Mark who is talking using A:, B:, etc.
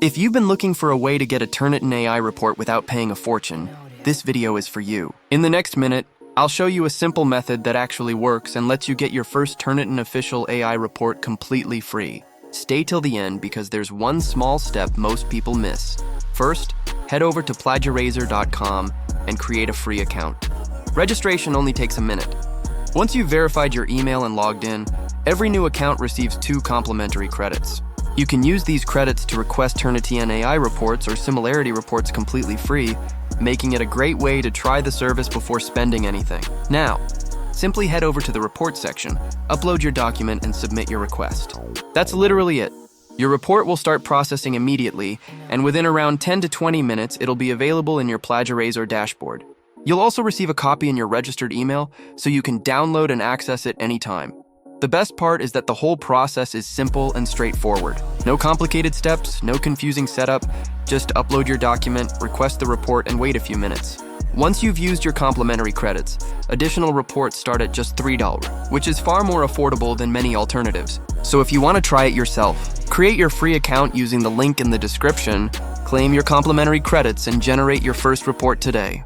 A: If you've been looking for a way to get a Turnitin AI report without paying a fortune, this video is for you. In the next minute, I'll show you a simple method that actually works and lets you get your first Turnitin official AI report completely free. Stay till the end because there's one small step most people miss. First, head over to Plagirazor.com and create a free account. Registration only takes a minute. Once you've verified your email and logged in, every new account receives 2 complimentary credits. You can use these credits to request Turnitin AI reports or similarity reports completely free, making it a great way to try the service before spending anything. Now, simply head over to the report section, upload your document, and submit your request. That's literally it. Your report will start processing immediately, and within around 10 to 20 minutes, it'll be available in your Plagirazor dashboard. You'll also receive a copy in your registered email, so you can download and access it anytime. The best part is that the whole process is simple and straightforward. No complicated steps, no confusing setup, just upload your document, request the report, and wait a few minutes. Once you've used your complimentary credits, additional reports start at just $3, which is far more affordable than many alternatives. So if you want to try it yourself, create your free account using the link in the description, claim your complimentary credits, and generate your first report today.